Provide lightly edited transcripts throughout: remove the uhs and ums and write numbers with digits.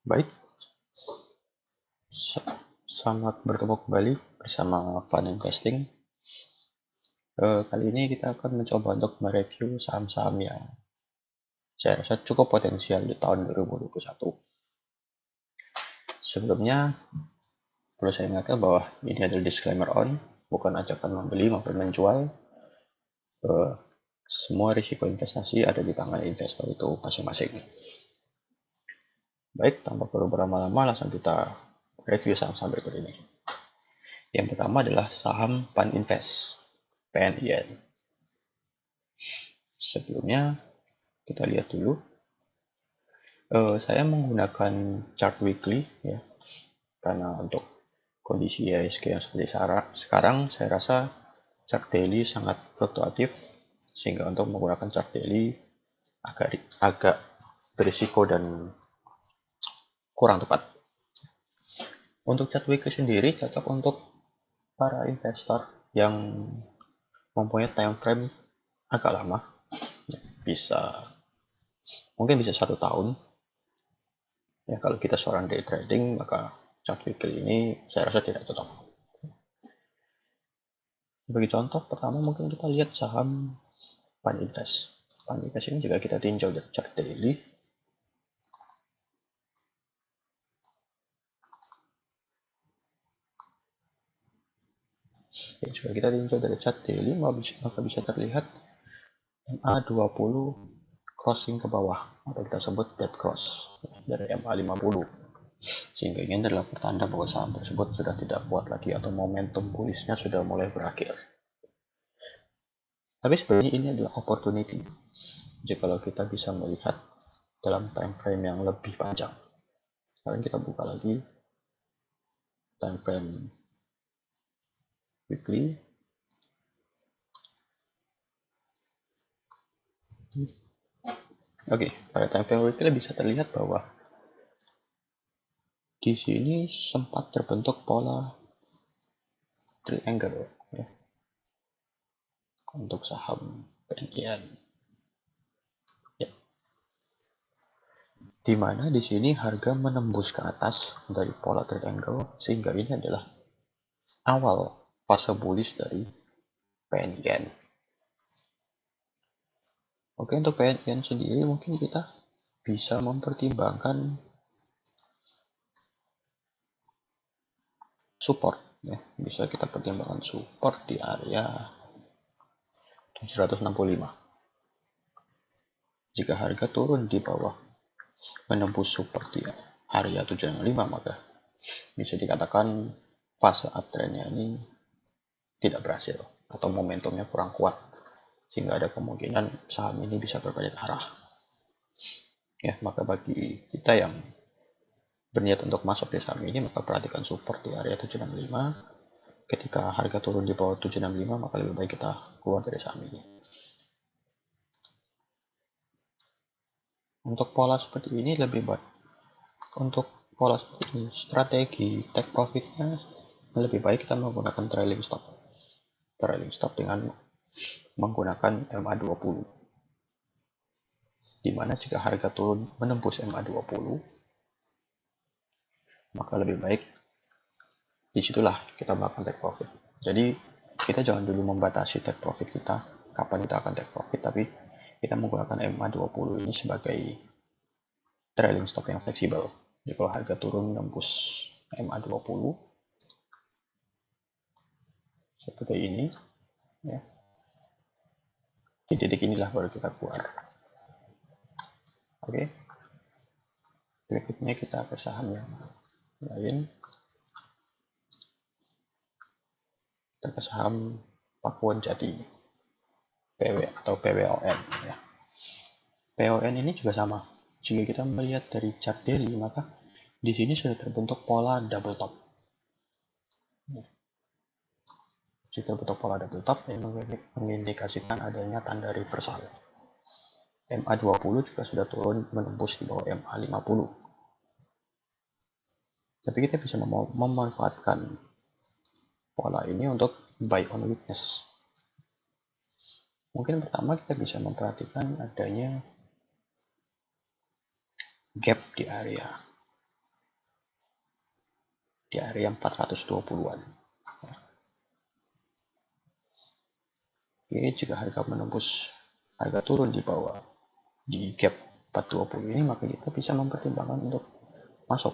Baik, selamat bertemu kembali bersama Fun Investing. Kali ini kita akan mencoba untuk mereview saham-saham yang saya rasa cukup potensial di tahun 2021. Sebelumnya, perlu saya ingatkan bahwa ini adalah disclaimer on, bukan ajakan membeli maupun menjual. Semua risiko investasi ada di tangan investor itu masing-masing. Baik, tanpa perlu berlama-lama, langsung kita review saham-saham berikut ini. Yang pertama adalah saham Paninvest, PNIN. Sebelumnya, kita lihat dulu. Saya menggunakan chart weekly ya, karena untuk kondisi IHSG yang seperti sekarang, saya rasa chart daily sangat fluktuatif, sehingga untuk menggunakan chart daily agak berisiko dan kurang tepat. Untuk chart weekly sendiri cocok untuk para investor yang mempunyai time frame agak lama, mungkin bisa 1 tahun. Ya, kalau kita seorang day trading, maka chart weekly ini saya rasa tidak cocok. Sebagai contoh, pertama mungkin kita lihat saham Paninvest. Paninvest ini juga kita tinjau dari chart daily. Ya, jika kita tinjau dari chart daily, maka bisa terlihat MA20 crossing ke bawah, atau kita sebut dead cross dari MA50. Sehingga ini adalah pertanda bahwa saham tersebut sudah tidak kuat lagi atau momentum bullish-nya sudah mulai berakhir. Tapi sebenarnya ini adalah opportunity jika kita bisa melihat dalam time frame yang lebih panjang. Sekarang kita buka lagi time frame weekly. Oke, pada time frame weekly bisa terlihat bahwa di sini sempat terbentuk pola triangle ya, untuk saham PNIN. Ya. Di mana di sini harga menembus ke atas dari pola triangle, sehingga ini adalah awal fase bullish dari PNIN. Oke, untuk PNIN sendiri mungkin kita bisa mempertimbangkan support ya, bisa kita pertimbangkan support di area 765. Jika harga turun di bawah menembus support di area 765, maka bisa dikatakan fase uptrendnya ini tidak berhasil atau momentumnya kurang kuat, sehingga ada kemungkinan saham ini bisa berbalik arah. Ya, maka bagi kita yang berniat untuk masuk di saham ini, maka perhatikan support di area 765. Ketika harga turun di bawah 765, maka lebih baik kita keluar dari saham ini. Untuk pola seperti ini lebih baik. Untuk pola seperti ini, strategi take profitnya lebih baik kita menggunakan trailing stop. Trailing stop dengan menggunakan MA20. Di mana jika harga turun menembus MA20, maka lebih baik disitulah kita melakukan take profit. Jadi kita jangan dulu membatasi take profit kita, kapan kita akan take profit, tapi kita menggunakan MA20 ini sebagai trailing stop yang fleksibel. Jadi kalau harga turun menembus MA20 seperti ini ya, di titik inilah baru kita keluar. Oke, berikutnya kita ke saham yang lain. Kita ke saham Pakuwon Jati, PW atau PWON ya. PWON ini juga sama. Jika kita melihat dari chart daily, maka di sini sudah terbentuk pola double top. Jika terbentuk pola double top, ini mengindikasikan adanya tanda reversal. MA20 juga sudah turun menembus di bawah MA50. Tapi kita bisa memanfaatkan pola ini untuk buy on weakness. Mungkin pertama kita bisa memperhatikan adanya gap di area di area 420-an. Oke, jika harga menembus harga turun di bawah di gap 420 ini, maka kita bisa mempertimbangkan untuk masuk.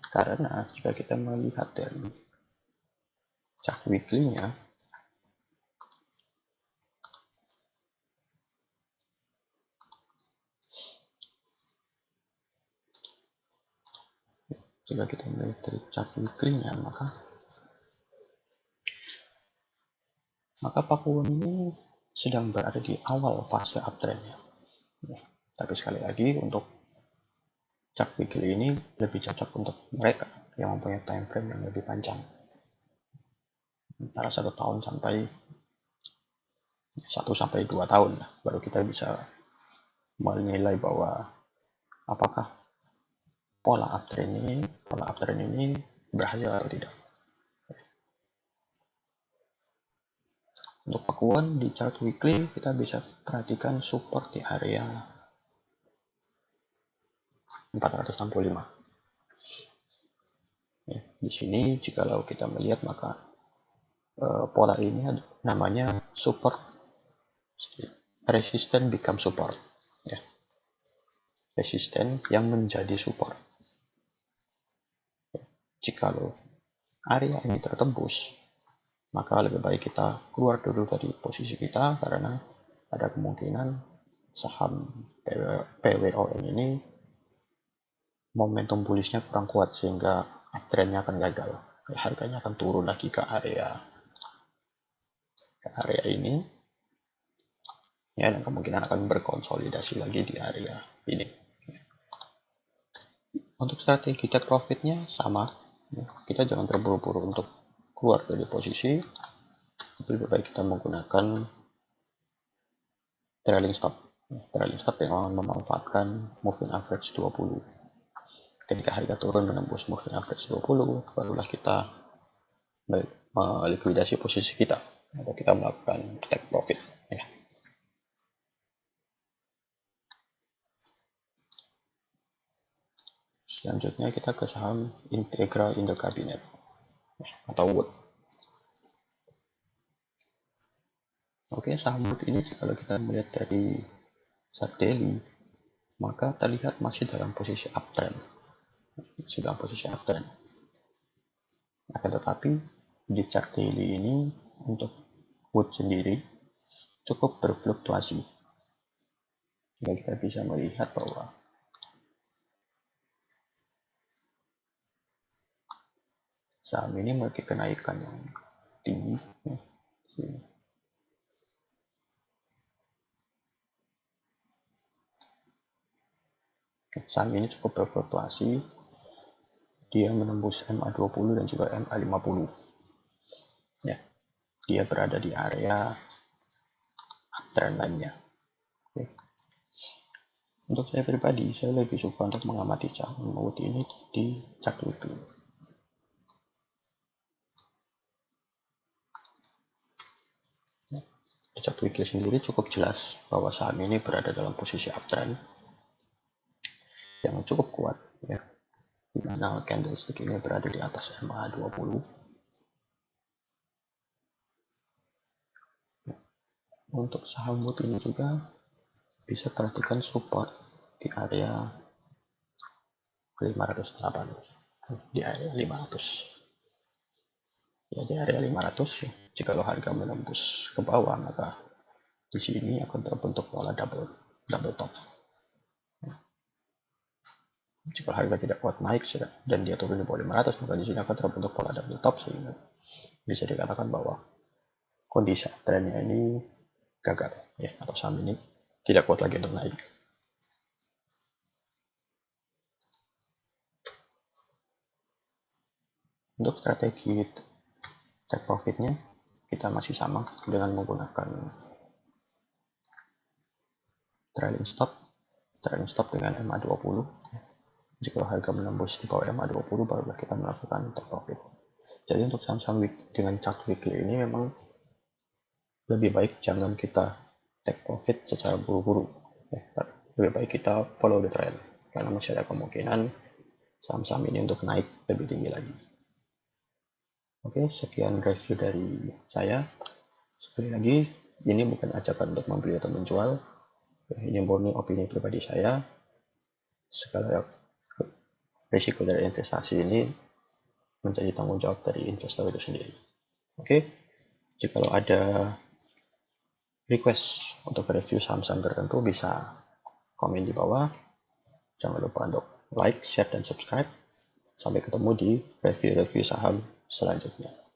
Karena jika kita melihat dari chart weekly-nya, maka Pakuwon ini sedang berada di awal fase uptrendnya. Tapi sekali lagi, untuk chart weekly ini lebih cocok untuk mereka yang mempunyai time frame yang lebih panjang, antara 1 tahun sampai 2 tahun, baru kita bisa menilai bahwa apakah pola uptrend ini berhasil atau tidak. Untuk Pakuwon di chart weekly, kita bisa perhatikan support di area 465. Di sini jikalau kita melihat, maka pola ini namanya support resisten become support, ya. Resisten yang menjadi support. Jikalau area ini tertembus, maka lebih baik kita keluar dulu dari posisi kita, karena ada kemungkinan saham PWON ini momentum bullishnya kurang kuat, sehingga uptrendnya akan gagal. Harganya akan turun lagi ke area ini, ya, dan kemungkinan akan berkonsolidasi lagi di area ini. Untuk strategi take profitnya sama, kita jangan terburu-buru untuk keluar dari posisi. Lebih baik kita menggunakan trailing stop yang memanfaatkan moving average 20. Ketika harga turun menembus moving average 20, barulah kita melikuidasi posisi kita atau kita melakukan take profit, ya. Selanjutnya kita ke saham Integral Intercabinet atau Wood. Oke, saham Wood ini kalau kita melihat dari chart daily, maka terlihat masih dalam posisi uptrend. Akan tetapi di chart daily ini untuk Wood sendiri cukup berfluktuasi. Jadi kita bisa melihat bahwa saham ini memiliki kenaikan yang tinggi. Saham ini cukup berfluktuasi. Dia menembus MA20 dan juga MA50. Ya, dia berada di area uptrend lainnya. Oke. Untuk saya pribadi, saya lebih suka untuk mengamati saham Wood ini di chart weekly. Di chart weekly sendiri cukup jelas bahwa saham ini berada dalam posisi uptrend yang cukup kuat, ya, di mana candlestick ini berada di atas MA20. Untuk saham Wood ini juga bisa perhatikan support di area 508, di area 500. Ya, di area 500, ya. Jika harga menembus ke bawah, maka di sini akan terbentuk pola double top. Jika harga tidak kuat naik dan dia turun di bawah 500, maka di sini akan terbentuk pola double top, sehingga bisa dikatakan bahwa kondisi trennya ini gagal, ya, atau saham ini tidak kuat lagi untuk naik. Untuk strategi take profitnya kita masih sama dengan menggunakan trailing stop dengan MA20. Jika harga menembus di bawah MA20, barulah kita melakukan take profit. Jadi untuk saham-saham dengan chart weekly ini memang lebih baik jangan kita take profit secara buru-buru, ya. Lebih baik kita follow the trend, karena masih ada kemungkinan saham-saham ini untuk naik lebih tinggi lagi. Oke, sekian review dari saya. Sekali lagi, ini bukan ajakan untuk membeli atau menjual. Ini murni opini pribadi saya. Segala risiko dari investasi ini menjadi tanggung jawab dari investor itu sendiri. Oke, jika ada request untuk review saham-saham tertentu, bisa komen di bawah. Jangan lupa untuk like, share, dan subscribe. Sampai ketemu di review-review saham selanjutnya.